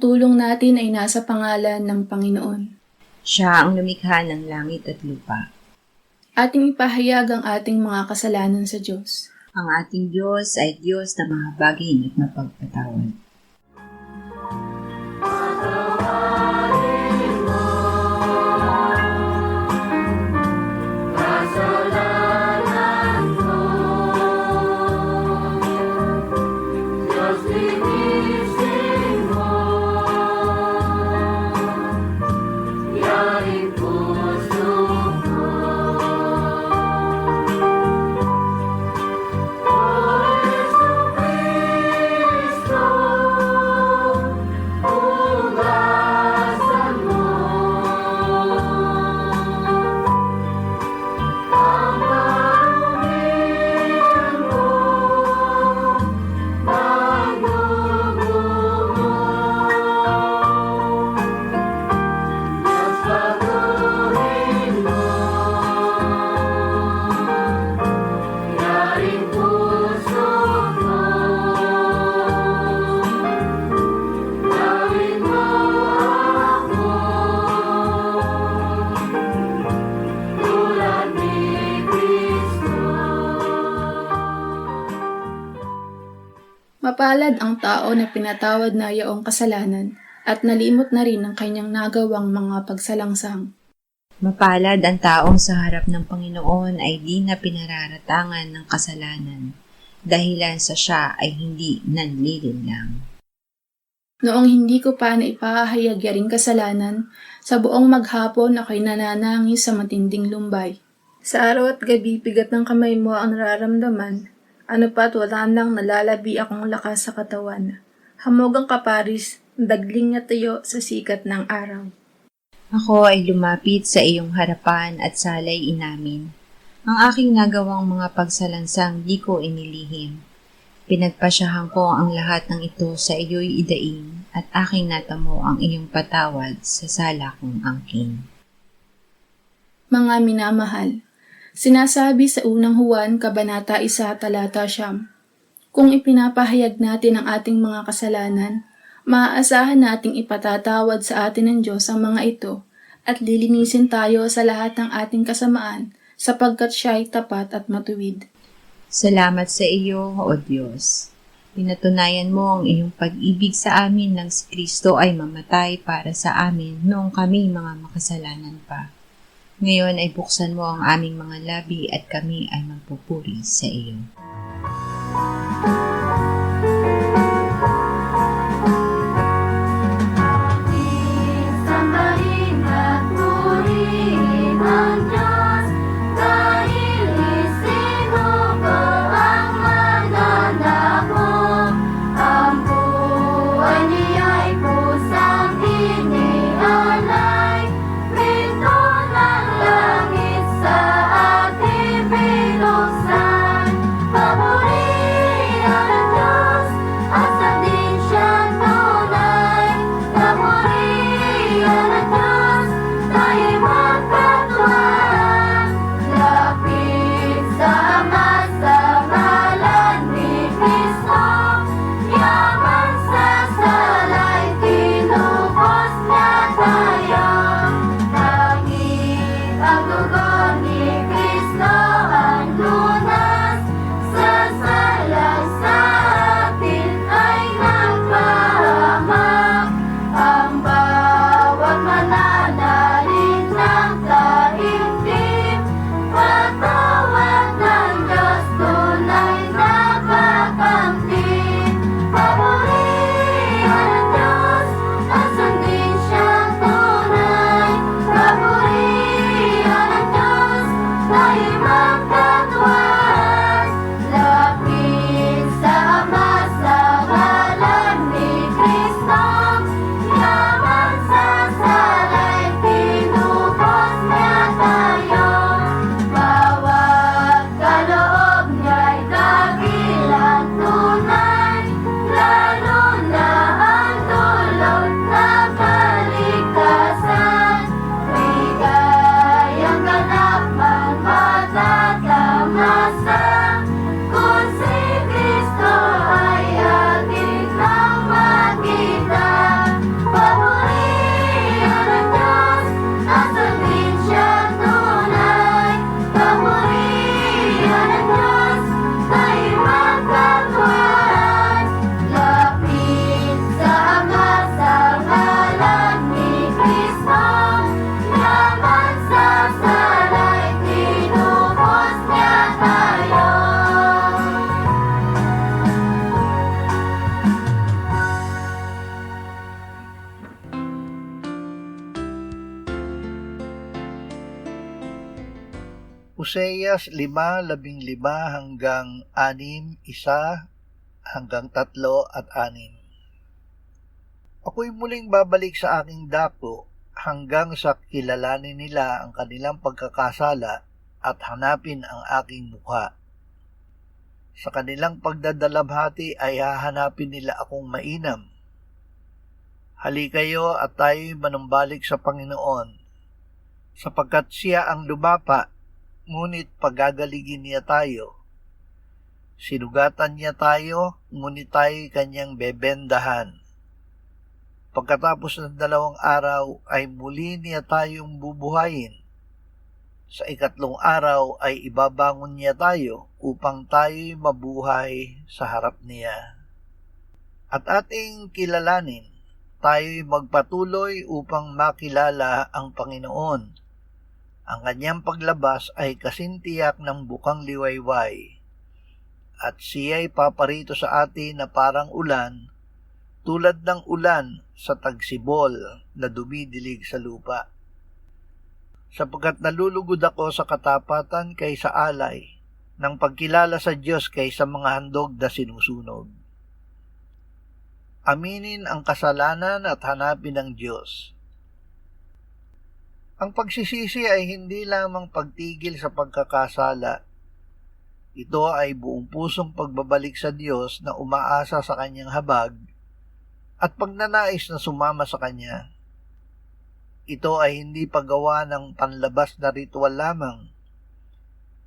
tulong natin ay nasa pangalan ng Panginoon. Siya ang lumikha ng langit at lupa. Ating ipahayag ang ating mga kasalanan sa Diyos. Ang ating Diyos ay Diyos na mahabagin at mapagpatawad. Mapalad ang tao na pinatawad na yaong kasalanan at nalimot na rin ang kanyang nagawang mga pagsalangsang. Mapalad ang taong sa harap ng Panginoon ay di na pinararatangan ng kasalanan, dahilan sa siya ay hindi nanlilinlang. Noong hindi ko pa naipahayag yaring kasalanan, sa buong maghapon ako'y nananangis sa matinding lumbay. Sa araw at gabi, bigat ng kamay mo ang nararamdaman. Ano pa't wala nang nalalabi akong lakas sa katawan. Hamog ang kaparis, dagling na tayo sa sikat ng araw. Ako ay lumapit sa iyong harapan at salay inamin. Ang aking nagawang mga pagsalansang di ko inilihim. Pinagpasyahan ko ang lahat ng ito sa iyo'y idaing at aking natamo ang iyong patawad sa sala kong angkin. Mga minamahal, sinasabi sa unang Juan, Kabanata 1, Talata 9, kung ipinapahayag natin ang ating mga kasalanan, maaasahan nating ipatatawad sa atin ng Diyos ang mga ito at lilinisin tayo sa lahat ng ating kasamaan sapagkat siya ay tapat at matuwid. Salamat sa iyo, O Diyos. Pinatunayan mo ang iyong pag-ibig sa amin nang si Kristo ay mamatay para sa amin noong kami mga makasalanan pa. Ngayon ay buksan mo ang aming mga labi at kami ay magpupuri sa iyo. Favorito Oseas 5:15 hanggang 6, 1 hanggang 3 at 6. Ako'y muling babalik sa aking dako hanggang sa kilalanin nila ang kanilang pagkakasala at hanapin ang aking mukha. Sa kanilang pagdadalabhati ay hahanapin nila akong mainam. Halikayo at tayo'y manumbalik sa Panginoon, sapagkat siya ang lumapa, ngunit pagagaligin niya tayo. Sinugatan niya tayo, ngunit tayo'y kanyang bebendahan. Pagkatapos ng 2 araw ay muli niya tayong bubuhayin. Sa 3 araw ay ibabangon niya tayo upang tayo'y mabuhay sa harap niya. At ating kilalanin, tayo'y magpatuloy upang makilala ang Panginoon. Ang kanyang paglabas ay kasintiyak ng bukang liwayway, at siya'y paparito sa atin na parang ulan, tulad ng ulan sa tagsibol na dumidilig sa lupa. Sapagkat nalulugod ako sa katapatan kaysa alay, ng pagkilala sa Diyos kaysa mga handog na sinusunog. Aminin ang kasalanan at hanapin ang Diyos. Ang pagsisisi ay hindi lamang pagtigil sa pagkakasala. Ito ay buong pusong pagbabalik sa Diyos na umaasa sa kanyang habag at pagnanais na sumama sa Kanya. Ito ay hindi paggawa ng panlabas na ritual lamang.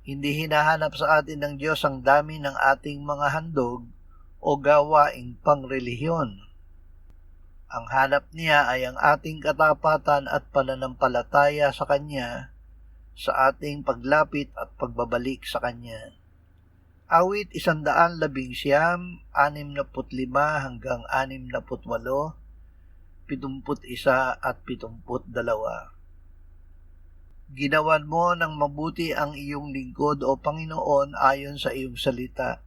Hindi hinahanap sa atin ng Diyos ang dami ng ating mga handog o gawaing pangrelihiyon. Ang hanap niya ay ang ating katapatan at pananampalataya sa Kanya, sa ating paglapit at pagbabalik sa Kanya. Awit 119, 65 hanggang 68, 71 at 72. Ginawan mo ng mabuti ang iyong lingkod o Panginoon ayon sa iyong salita.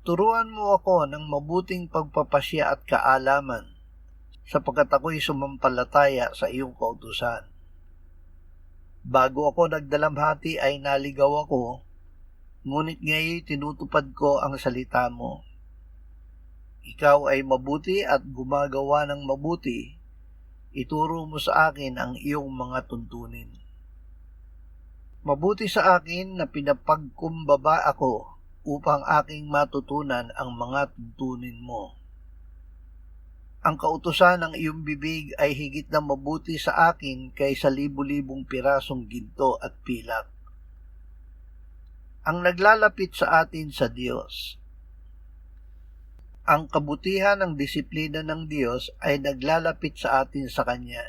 Turuan mo ako ng mabuting pagpapasya at kaalaman, sapagkat ako'y sumampalataya sa iyong kautusan. Bago ako nagdalamhati ay naligaw ako, ngunit ngayon tinutupad ko ang salita mo. Ikaw ay mabuti at gumagawa ng mabuti. Ituro mo sa akin ang iyong mga tuntunin. Mabuti sa akin na pinapagkumbaba ako upang aking matutunan ang mga tuntunin mo. Ang kautusan ng iyong bibig ay higit na mabuti sa akin kaysa libu-libong pirasong ginto at pilak. Ang naglalapit sa atin sa Diyos. Ang kabutihan ng disiplina ng Diyos ay naglalapit sa atin sa Kanya.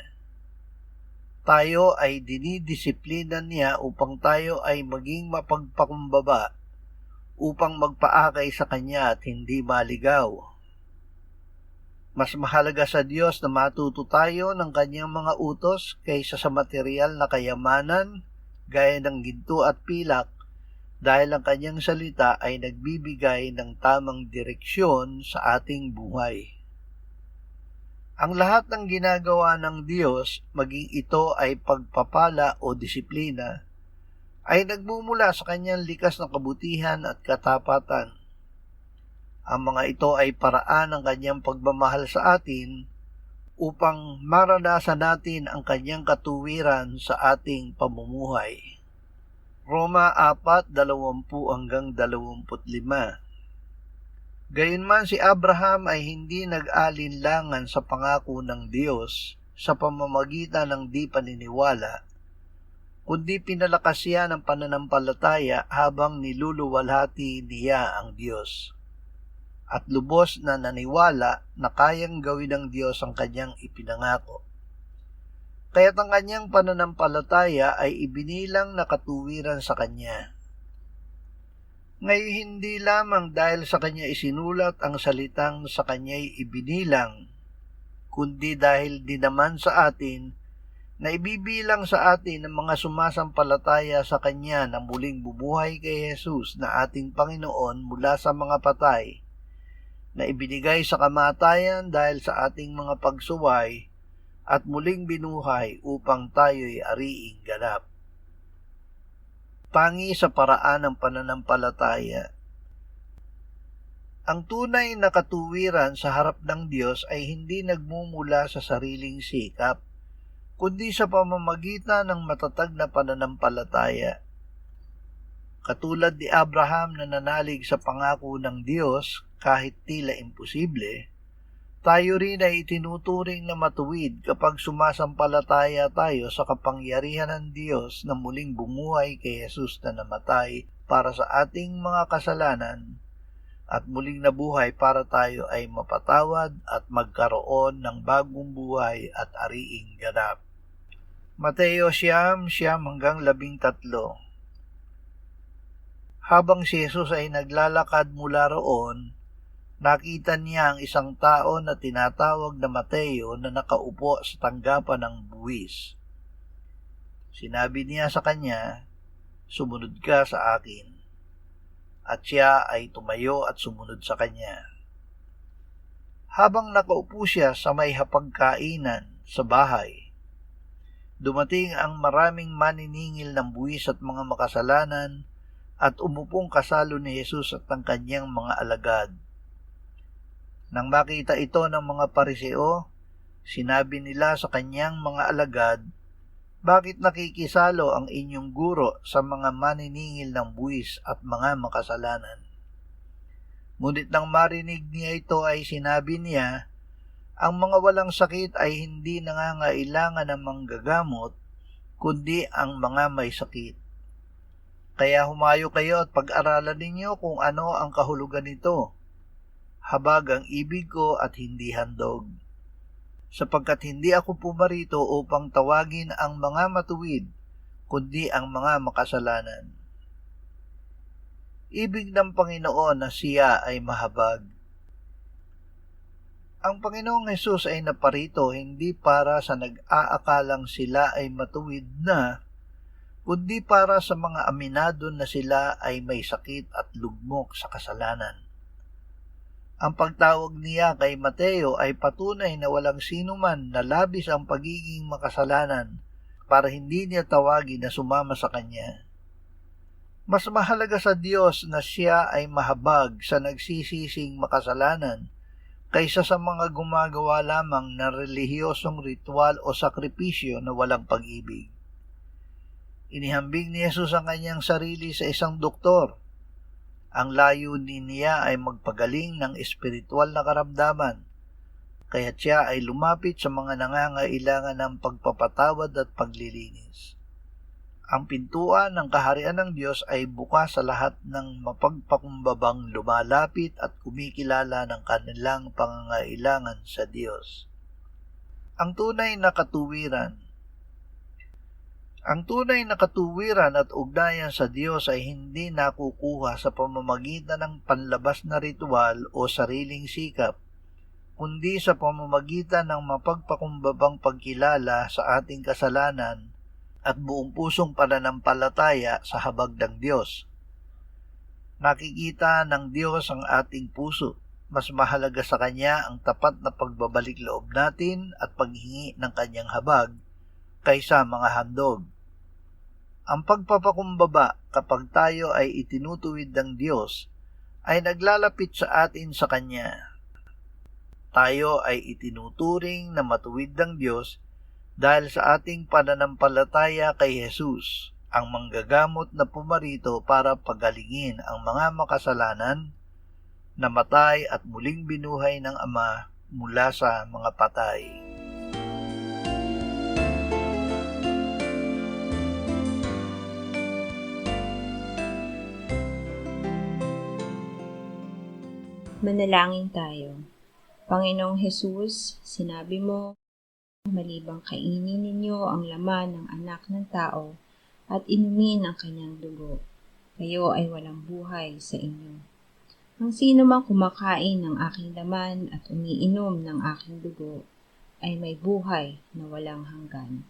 Tayo ay dinidisiplina niya upang tayo ay maging mapagpakumbaba, upang magpaakay sa Kanya at hindi maligaw. Mas mahalaga sa Diyos na matuto tayo ng Kanyang mga utos kaysa sa material na kayamanan, gaya ng ginto at pilak, dahil ang Kanyang salita ay nagbibigay ng tamang direksyon sa ating buhay. Ang lahat ng ginagawa ng Diyos, maging ito ay pagpapala o disiplina, ay nagmumula sa Kanyang likas na kabutihan at katapatan. Ang mga ito ay paraan ng Kanyang pagmamahal sa atin upang maranasan natin ang Kanyang katuwiran sa ating pamumuhay. Roma 4:20 hanggang 25. Gayunman si Abraham ay hindi nag-alinlangan sa pangako ng Diyos sa pamamagitan ng di paniniwala, kundi pinalakas siya ng pananampalataya habang niluluwalhati niya ang Diyos, at lubos na naniwala na kayang gawin ng Diyos ang kanyang ipinangako. Kaya't ang kanyang pananampalataya ay ibinilang na katuwiran sa kanya. Ngayon hindi lamang dahil sa kanya isinulat ang salitang sa kanya'y ibinilang, kundi dahil din naman sa atin na ibibilang sa atin ang mga sumasampalataya sa kanya na muling bumuhay kay Jesus na ating Panginoon mula sa mga patay, na ibinigay sa kamatayan dahil sa ating mga pagsuway at muling binuhay upang tayo'y ariing ganap. Pangi sa paraan ng pananampalataya. Ang tunay na katuwiran sa harap ng Diyos ay hindi nagmumula sa sariling sikap, kundi sa pamamagitan ng matatag na pananampalataya. Katulad ni Abraham na nanalig sa pangako ng Diyos kahit tila imposible, tayo rin ay itinuturing na matuwid kapag sumasampalataya tayo sa kapangyarihan ng Diyos na muling bumuhay kay Jesus na namatay para sa ating mga kasalanan at muling nabuhay para tayo ay mapatawad at magkaroon ng bagong buhay at ariing ganap. Mateo 9:9-13. Habang si Jesus ay naglalakad mula roon, nakita niya ang isang tao na tinatawag na Mateo na nakaupo sa tanggapan ng buwis. Sinabi niya sa kanya, "Sumunod ka sa akin." At siya ay tumayo at sumunod sa kanya. Habang nakaupo siya sa may hapagkainan sa bahay, dumating ang maraming maniningil ng buwis at mga makasalanan at umupong kasalo ni Jesus at ang kanyang mga alagad. Nang makita ito ng mga Pariseo, sinabi nila sa kanyang mga alagad, "Bakit nakikisalo ang inyong guro sa mga maniningil ng buwis at mga makasalanan?" Ngunit nang marinig niya ito ay sinabi niya, "Ang mga walang sakit ay hindi nangangailangan ng manggagamot, kundi ang mga may sakit. Kaya humayo kayo at pag-aralan ninyo kung ano ang kahulugan nito. Habag ang ibig ko at hindi handog. Sapagkat hindi ako pumarito upang tawagin ang mga matuwid, kundi ang mga makasalanan." Ibig ng Panginoon na siya ay mahabag. Ang Panginoong Hesus ay naparito hindi para sa nag-aakalang sila ay matuwid na, kundi para sa mga aminado na sila ay may sakit at lugmok sa kasalanan. Ang pagtawag niya kay Mateo ay patunay na walang sino man na labis ang pagiging makasalanan para hindi niya tawagin na sumama sa kanya. Mas mahalaga sa Diyos na siya ay mahabag sa nagsisising makasalanan kaysa sa mga gumagawa lamang ng relihiyosong ritual o sakripisyo na walang pag-ibig. Inihambing ni Jesus ang kanyang sarili sa isang doktor. Ang layunin niya ay magpagaling ng espiritual na karamdaman, kaya siya ay lumapit sa mga nangangailangan ng pagpapatawad at paglilinis. Ang pintuan ng kaharian ng Diyos ay bukas sa lahat ng mapagpakumbabang lumalapit at kumikilala ng kanilang pangangailangan sa Diyos. Ang tunay na katuwiran. Ang tunay na katuwiran at ugnayan sa Diyos ay hindi nakukuha sa pamamagitan ng panlabas na ritual o sariling sikap, kundi sa pamamagitan ng mapagpakumbabang pagkilala sa ating kasalanan at buong pusong pananampalataya sa habag ng Diyos. Nakikita ng Diyos ang ating puso. Mas mahalaga sa Kanya ang tapat na pagbabalik loob natin at paghingi ng Kanyang habag kaysa mga handog. Ang pagpapakumbaba kapag tayo ay itinutuwid ng Diyos ay naglalapit sa atin sa Kanya. Tayo ay itinuturing na matuwid ng Diyos dahil sa ating pananampalataya kay Jesus, ang manggagamot na pumarito para pagalingin ang mga makasalanan, namatay at muling binuhay ng Ama mula sa mga patay. Manalangin tayo. Panginoong Hesus, sinabi mo, malibang kainin ninyo ang laman ng anak ng tao at inumin ang kanyang dugo, kayo ay walang buhay sa inyo. Ang sino mang kumakain ng aking laman at umiinom ng aking dugo ay may buhay na walang hanggan,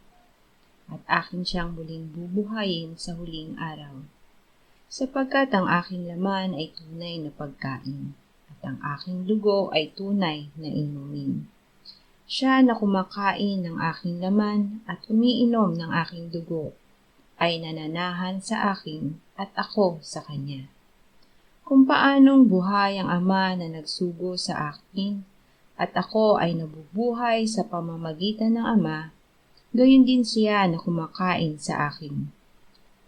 at akin siyang muling bubuhayin sa huling araw. Sapagkat ang aking laman ay tunay na pagkain, at ang aking dugo ay tunay na inumin. Siya na kumakain ng aking laman at umiinom ng aking dugo ay nananahan sa akin at ako sa Kanya. Kung paanong buhay ang Ama na nagsugo sa akin at ako ay nabubuhay sa pamamagitan ng Ama, gayon din siya na kumakain sa akin.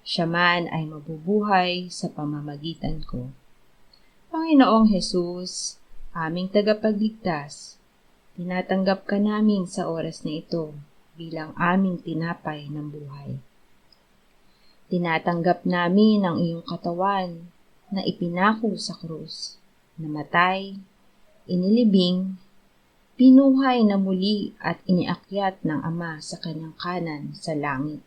Siya man ay mabubuhay sa pamamagitan ko. Panginoong Hesus, aming tagapagligtas, tinatanggap ka namin sa oras na ito bilang aming tinapay ng buhay. Tinatanggap namin ang iyong katawan na ipinako sa krus, namatay, inilibing, pinuhay na muli at iniakyat ng Ama sa kanyang kanan sa langit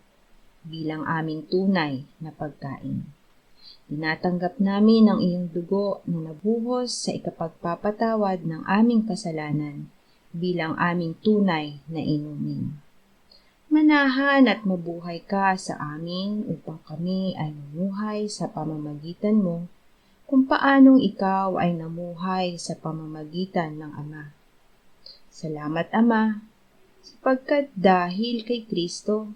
bilang aming tunay na pagkain. Tinatanggap namin ang iyong dugo na nabuhos sa ikapagpapatawad ng aming kasalanan bilang aming tunay na inumin. Manahan at mabuhay ka sa amin upang kami ay mamuhay sa pamamagitan mo kung paanong ikaw ay namuhay sa pamamagitan ng Ama. Salamat, Ama, sapagkat dahil kay Kristo,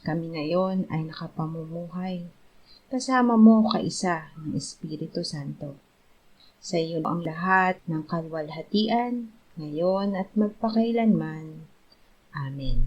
kami ngayon ay nakapamumuhay kasama mo kaisa ng Espiritu Santo. Sa iyo ang lahat ng kalwalhatian, ngayon at magpakailanman. Amen.